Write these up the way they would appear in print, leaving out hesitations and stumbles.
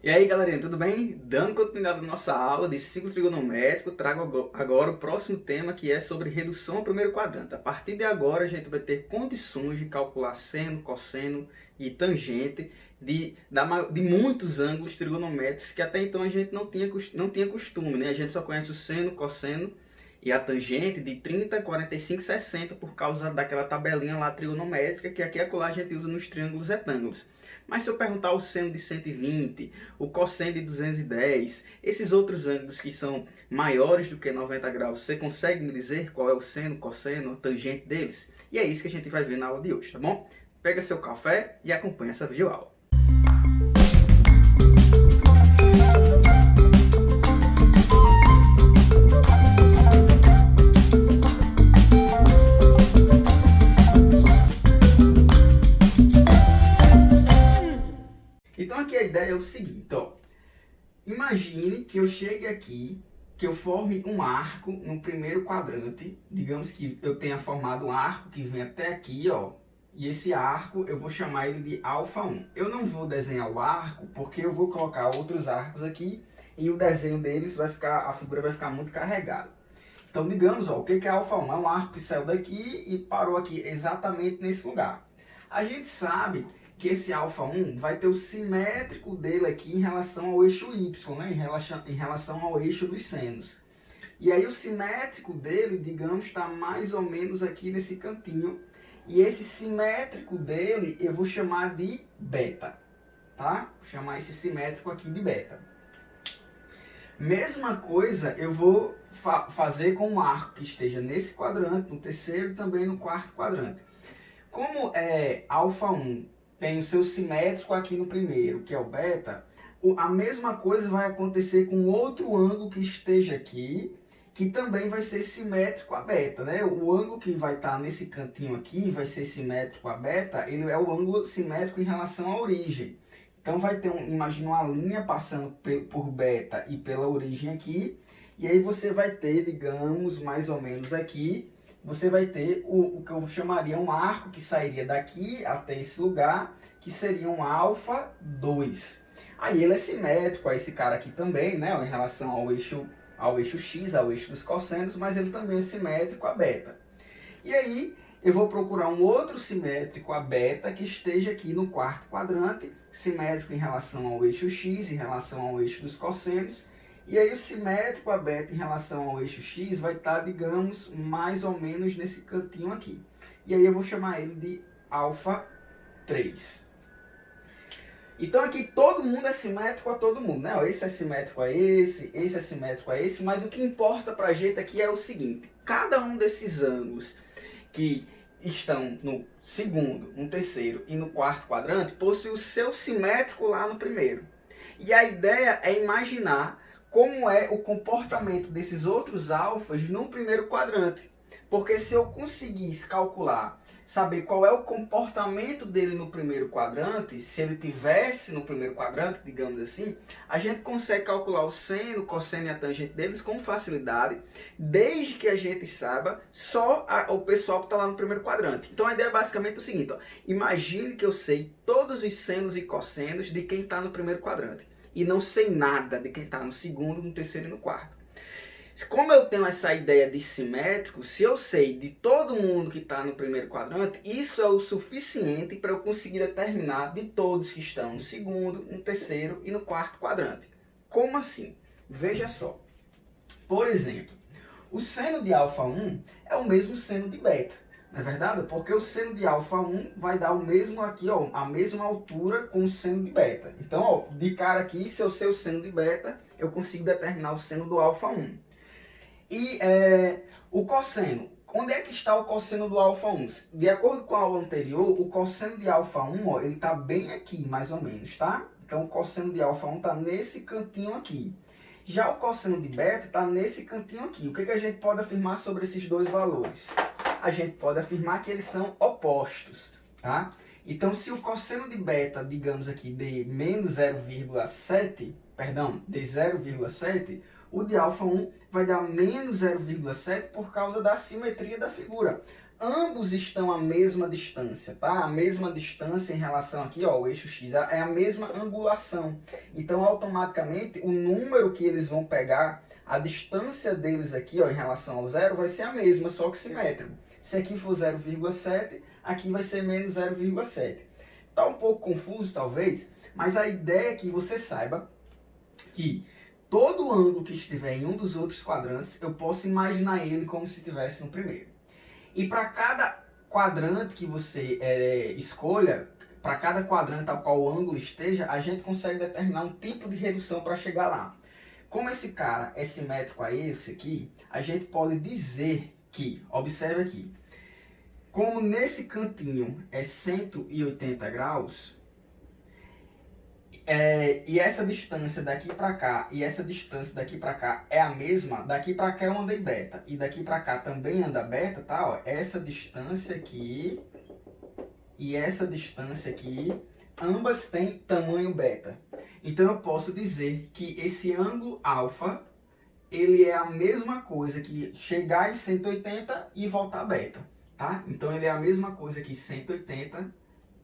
E aí, galerinha, tudo bem? Dando continuidade à nossa aula de ciclo trigonométrico, trago agora o próximo tema, que é sobre redução ao primeiro quadrante. A partir de agora, a gente vai ter condições de calcular seno, cosseno e tangente de muitos ângulos trigonométricos que até então a gente não tinha costume, né? A gente só conhece o seno, cosseno e a tangente de 30, 45, 60 por causa daquela tabelinha lá trigonométrica que aqui e acolá a gente usa nos triângulos retângulos. Mas se eu perguntar o seno de 120, o cosseno de 210, esses outros ângulos que são maiores do que 90 graus, você consegue me dizer qual é o seno, cosseno, tangente deles? E é isso que a gente vai ver na aula de hoje, tá bom? Pega seu café e acompanha essa videoaula. Então aqui a ideia é o seguinte, ó. Imagine que eu chegue aqui, que eu forme um arco no primeiro quadrante. Digamos que eu tenha formado um arco que vem até aqui, ó. E esse arco eu vou chamar ele de alfa 1. Eu não vou desenhar o arco porque eu vou colocar outros arcos aqui e o desenho deles a figura vai ficar muito carregada. Então digamos, ó, o que é alfa 1? É um arco que saiu daqui e parou aqui exatamente nesse lugar. A gente sabe que esse alfa 1 vai ter o simétrico dele aqui em relação ao eixo Y, né? Em relação ao eixo dos senos. E aí o simétrico dele, digamos, está mais ou menos aqui nesse cantinho. E esse simétrico dele eu vou chamar de beta, tá? Vou chamar esse simétrico aqui de beta. Mesma coisa eu vou fazer com um arco que esteja nesse quadrante, no terceiro e também no quarto quadrante. Como alfa 1 tem o seu simétrico aqui no primeiro, que é o beta, a mesma coisa vai acontecer com outro ângulo que esteja aqui, que também vai ser simétrico a beta, né? O ângulo que vai estar nesse cantinho aqui, vai ser simétrico a beta, ele é o ângulo simétrico em relação à origem. Então vai ter, imagina uma linha passando por beta e pela origem aqui, e aí você vai ter, digamos, mais ou menos aqui, você vai ter o que eu chamaria um arco que sairia daqui até esse lugar, que seria um alfa 2. Aí ele é simétrico a esse cara aqui também, né, em relação ao eixo X, ao eixo dos cossenos, mas ele também é simétrico a beta. E aí eu vou procurar um outro simétrico a beta que esteja aqui no quarto quadrante, simétrico em relação ao eixo X, em relação ao eixo dos cossenos. E aí o simétrico a beta em relação ao eixo X vai estar, digamos, mais ou menos nesse cantinho aqui. E aí eu vou chamar ele de alfa 3. Então aqui todo mundo é simétrico a todo mundo, né? Esse é simétrico a esse é simétrico a esse, mas o que importa pra gente aqui é o seguinte: cada um desses ângulos que estão no segundo, no terceiro e no quarto quadrante possui o seu simétrico lá no primeiro. E a ideia é imaginar como é o comportamento desses outros alfas no primeiro quadrante. Porque se eu conseguisse calcular, saber qual é o comportamento dele no primeiro quadrante, se ele tivesse no primeiro quadrante, digamos assim, a gente consegue calcular o seno, o cosseno e a tangente deles com facilidade, desde que a gente saiba só o pessoal que está lá no primeiro quadrante. Então a ideia é basicamente o seguinte, ó, imagine que eu sei todos os senos e cossenos de quem está no primeiro quadrante e não sei nada de quem está no segundo, no terceiro e no quarto. Como eu tenho essa ideia de simétrico, se eu sei de todo mundo que está no primeiro quadrante, isso é o suficiente para eu conseguir determinar de todos que estão no segundo, no terceiro e no quarto quadrante. Como assim? Veja só. Por exemplo, o seno de alfa 1 é o mesmo seno de beta. Não é verdade? Porque o seno de alfa 1 vai dar o mesmo aqui, ó, a mesma altura com o seno de beta. Então, ó, de cara aqui, se eu sei o seno de beta, eu consigo determinar o seno do alfa 1. E o cosseno. Onde é que está o cosseno do alfa 1? De acordo com a aula anterior, o cosseno de alfa 1, ó, ele está bem aqui, mais ou menos, tá? Então, o cosseno de alfa 1 está nesse cantinho aqui. Já o cosseno de beta está nesse cantinho aqui. O que a gente pode afirmar sobre esses dois valores? A gente pode afirmar que eles são opostos, tá? Então, se o cosseno de beta, digamos aqui, de menos 0,7, perdão, de 0,7, o de alfa 1 vai dar menos 0,7 por causa da simetria da figura. ambos estão à mesma distância, tá? A mesma distância em relação aqui, ó, o eixo X, é a mesma angulação. Então, automaticamente, o número que eles vão pegar, a distância deles aqui, ó, em relação ao zero, vai ser a mesma, só que simétrico. Se aqui for 0,7, aqui vai ser menos 0,7. Tá um pouco confuso, talvez, mas a ideia é que você saiba que todo ângulo que estiver em um dos outros quadrantes, eu posso imaginar ele como se estivesse no primeiro. E para cada quadrante que você escolha, para cada quadrante ao qual o ângulo esteja, a gente consegue determinar um tipo de redução para chegar lá. Como esse cara é simétrico a esse aqui, a gente pode dizer que, observe aqui, como nesse cantinho é 180 graus, e essa distância daqui para cá e essa distância daqui para cá é a mesma, daqui para cá eu andei beta e daqui para cá também anda beta, tá? Ó, essa distância aqui e essa distância aqui, ambas têm tamanho beta. Então eu posso dizer que esse ângulo alfa, ele é a mesma coisa que chegar em 180 e voltar beta, tá? Então ele é a mesma coisa que 180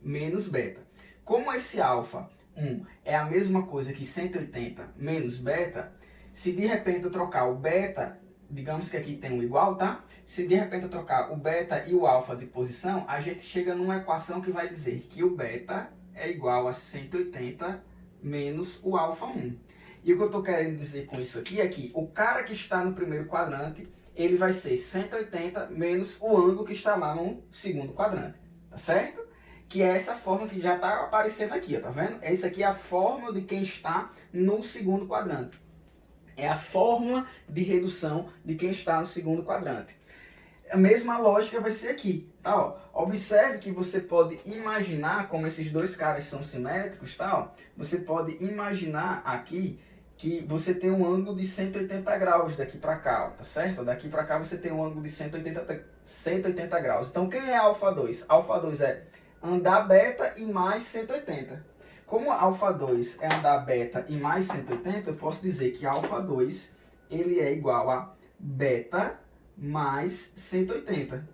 menos beta. Como esse alfa 1 é a mesma coisa que 180 menos beta, se de repente eu trocar o beta, digamos que aqui tem um igual, tá? Se de repente eu trocar o beta e o alfa de posição, a gente chega numa equação que vai dizer que o beta é igual a 180 menos o alfa 1. E o que eu estou querendo dizer com isso aqui é que o cara que está no primeiro quadrante, ele vai ser 180 menos o ângulo que está lá no segundo quadrante, tá certo? Que é essa fórmula que já está aparecendo aqui, ó, tá vendo? Essa aqui é a fórmula de quem está no segundo quadrante. É a fórmula de redução de quem está no segundo quadrante. A mesma lógica vai ser aqui, tá? Ó, observe que você pode imaginar, como esses dois caras são simétricos, tá? Ó, você pode imaginar aqui que você tem um ângulo de 180 graus daqui para cá, ó, tá certo? Daqui para cá você tem um ângulo de 180 graus. Então, quem é alfa 2? Alfa 2 é andar beta e mais 180. Como alfa 2 é andar beta e mais 180, eu posso dizer que alfa 2 ele é igual a beta mais 180.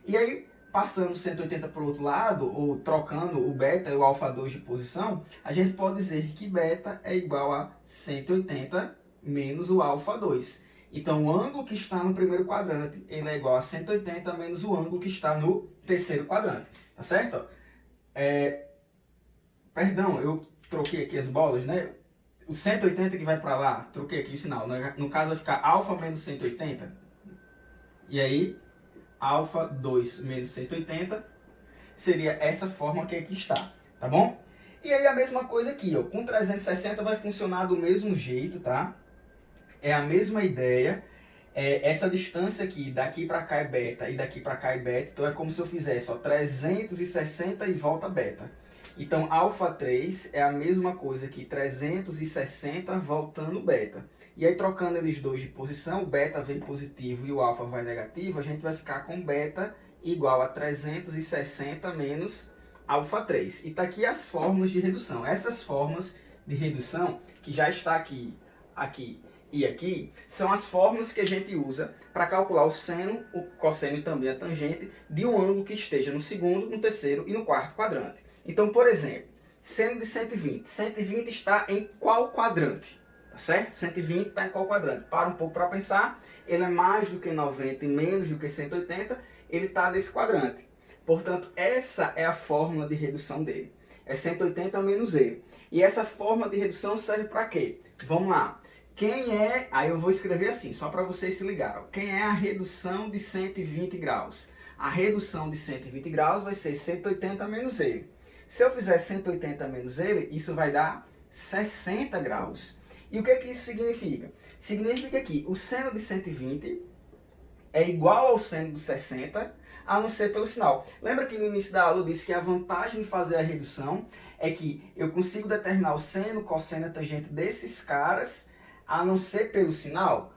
E aí, passando 180 para o outro lado, ou trocando o beta e o alfa 2 de posição, a gente pode dizer que beta é igual a 180 menos o alfa 2. Então, o ângulo que está no primeiro quadrante, ele é igual a 180 menos o ângulo que está no terceiro quadrante. Tá certo? Perdão, eu troquei aqui as bolas, né? O 180 que vai para lá, troquei aqui o sinal. No caso vai ficar alfa menos 180. E aí, alfa 2 menos 180 seria essa forma que aqui está, tá bom? E aí a mesma coisa aqui, ó, com 360 vai funcionar do mesmo jeito, tá? É a mesma ideia. Essa distância aqui, daqui para cá é beta e daqui para cá é beta, então é como se eu fizesse, ó, 360 e volta beta. Então, alfa 3 é a mesma coisa que 360 voltando beta. E aí, trocando eles dois de posição, o beta vem positivo e o alfa vai negativo, a gente vai ficar com beta igual a 360 menos alfa 3. E tá aqui as fórmulas de redução. Essas fórmulas de redução, que já está aqui, aqui e aqui, são as fórmulas que a gente usa para calcular o seno, o cosseno e também a tangente de um ângulo que esteja no segundo, no terceiro e no quarto quadrante. Então, por exemplo, seno de 120. 120 está em qual quadrante? Tá certo? 120 está em qual quadrante? Para um pouco para pensar. Ele é mais do que 90 e menos do que 180. Ele está nesse quadrante. Portanto, essa é a fórmula de redução dele. É 180 menos ele. E essa fórmula de redução serve para quê? Vamos lá. Quem é... Aí eu vou escrever assim, só para vocês se ligarem. Quem é a redução de 120 graus? A redução de 120 graus vai ser 180 menos ele. Se eu fizer 180 menos ele, isso vai dar 60 graus. E o que isso significa? Significa que o seno de 120 é igual ao seno de 60, a não ser pelo sinal. Lembra que no início da aula eu disse que a vantagem de fazer a redução é que eu consigo determinar o seno, cosseno e tangente desses caras, a não ser pelo sinal?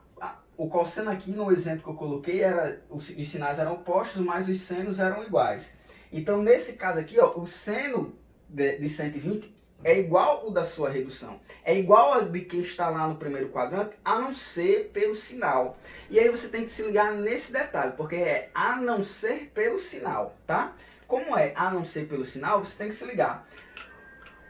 O cosseno aqui, no exemplo que eu coloquei, os sinais eram opostos, mas os senos eram iguais. Então, nesse caso aqui, ó, o seno de 120 é igual o da sua redução. É igual a de quem está lá no primeiro quadrante, a não ser pelo sinal. E aí você tem que se ligar nesse detalhe, porque é a não ser pelo sinal, tá? Como é a não ser pelo sinal, você tem que se ligar.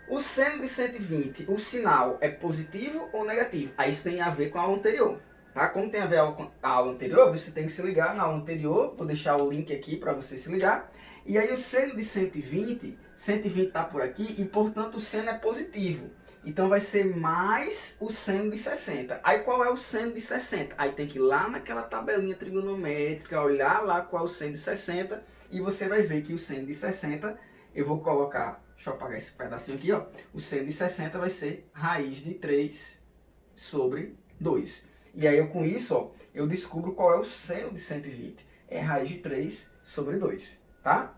O seno de 120, o sinal é positivo ou negativo? Aí isso tem a ver com a aula anterior. Tá? Como tem a ver com a aula anterior, você tem que se ligar na aula anterior. Vou deixar o link aqui para você se ligar. E aí o seno de 120 está por aqui e, portanto, o seno é positivo. Então vai ser mais o seno de 60. Aí qual é o seno de 60? Aí tem que ir lá naquela tabelinha trigonométrica, olhar lá qual é o seno de 60 e você vai ver que o seno de 60, eu vou colocar, deixa eu apagar esse pedacinho aqui, ó. O seno de 60 vai ser raiz de 3 sobre 2. E aí com isso, ó, eu descubro qual é o seno de 120. É raiz de 3 sobre 2, tá?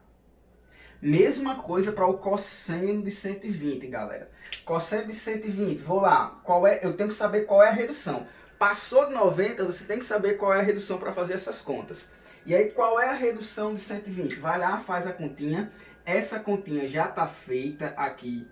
Mesma coisa para o cosseno de 120, galera. Cosseno de 120, vou lá. Eu tenho que saber qual é a redução. Passou de 90, você tem que saber qual é a redução para fazer essas contas. E aí, qual é a redução de 120? Vai lá, faz a continha. Essa continha já está feita aqui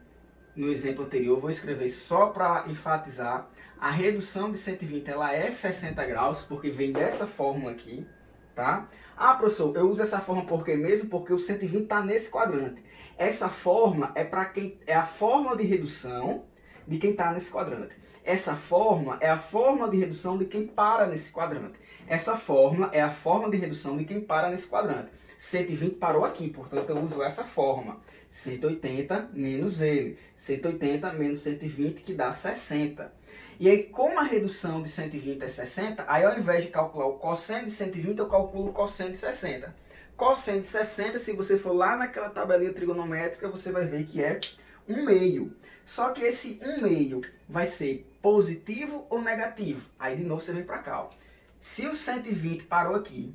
no exemplo anterior. Vou escrever só para enfatizar. A redução de 120 ela é 60 graus, porque vem dessa fórmula aqui. Tá? Ah, professor, eu uso essa forma porque mesmo porque o 120 está nesse quadrante. Essa forma é para quem é a forma de redução de quem está nesse quadrante. Essa forma é a forma de redução de quem para nesse quadrante. Essa forma é a forma de redução de quem para nesse quadrante. 120 parou aqui, portanto eu uso essa forma. 180 menos ele. 180 menos 120 que dá 60. E aí, como a redução de 120 é 60, aí ao invés de calcular o cosseno de 120, eu calculo o cosseno de 60. Cosseno de 60, se você for lá naquela tabelinha trigonométrica, você vai ver que é 1/2. Só que esse 1/2 vai ser positivo ou negativo? Aí de novo você vem para cá. Ó. Se o 120 parou aqui,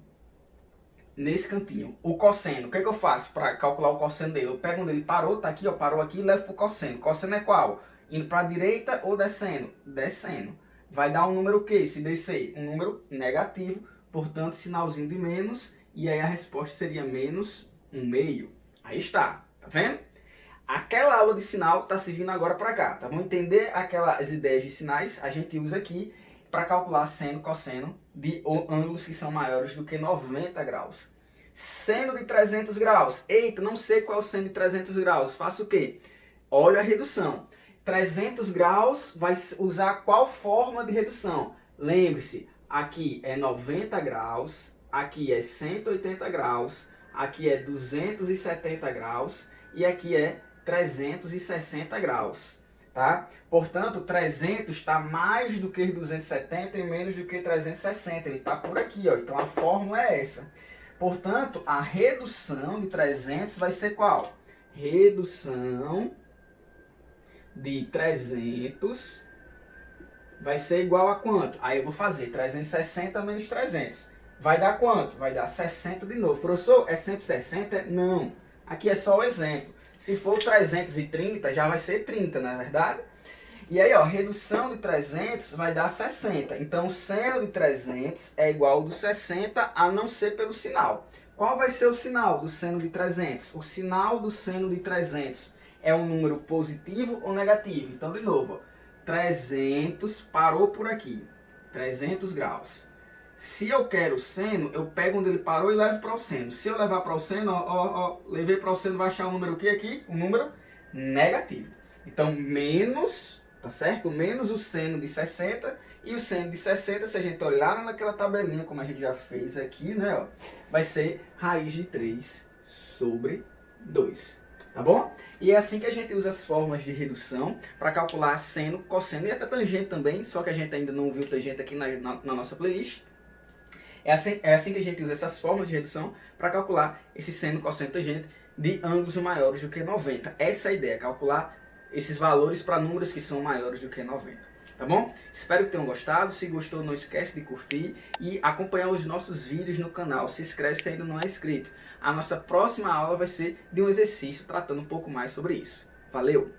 nesse cantinho, o cosseno, o que é que eu faço para calcular o cosseno dele? Eu pego onde ele parou, tá aqui, ó, parou aqui e levo para o cosseno. Cosseno é qual? Indo para a direita ou descendo? Descendo. Vai dar um número o quê? Se descer? Um número negativo, portanto, sinalzinho de menos, e aí a resposta seria menos 1/2. Aí está, tá vendo? Aquela aula de sinal está servindo agora para cá, tá bom? Entender aquelas ideias de sinais, a gente usa aqui para calcular seno e cosseno de ângulos que são maiores do que 90 graus. Seno de 300 graus. Eita, não sei qual é o seno de 300 graus. Faço o quê? Olha a redução. 300 graus vai usar qual forma de redução? Lembre-se, aqui é 90 graus, aqui é 180 graus, aqui é 270 graus e aqui é 360 graus. Tá? Portanto, 300 está mais do que 270 e menos do que 360. Ele está por aqui. Ó. Então, a fórmula é essa. Portanto, a redução de 300 vai ser qual? Redução de 300 vai ser igual a quanto? Aí eu vou fazer 360 menos 300. Vai dar quanto? Vai dar 60 de novo. Professor, é sempre 60? Não. Aqui é só o exemplo. Se for 330, já vai ser 30, não é verdade? E aí, ó, redução de 300 vai dar 60. Então, o seno de 300 é igual ao do 60, a não ser pelo sinal. Qual vai ser o sinal do seno de 300? O sinal do seno de 300 é um número positivo ou negativo? Então, de novo, ó, 300 parou por aqui, 300 graus. Se eu quero o seno, eu pego onde ele parou e levo para o seno. Se eu levar para o seno, levei para o seno, vai achar um número o que aqui? Um número negativo. Então, menos, tá certo? Menos o seno de 60. E o seno de 60, se a gente olhar naquela tabelinha, como a gente já fez aqui, né? Ó, vai ser raiz de 3 sobre 2. Tá bom? E é assim que a gente usa as formas de redução para calcular seno, cosseno e até tangente também, só que a gente ainda não viu tangente aqui na nossa playlist. É assim que a gente usa essas formas de redução para calcular esse seno, cosseno e tangente de ângulos maiores do que 90. Essa é a ideia, calcular esses valores para números que são maiores do que 90. Tá bom? Espero que tenham gostado. Se gostou, não esquece de curtir e acompanhar os nossos vídeos no canal. Se inscreve se ainda não é inscrito. A nossa próxima aula vai ser de um exercício tratando um pouco mais sobre isso. Valeu!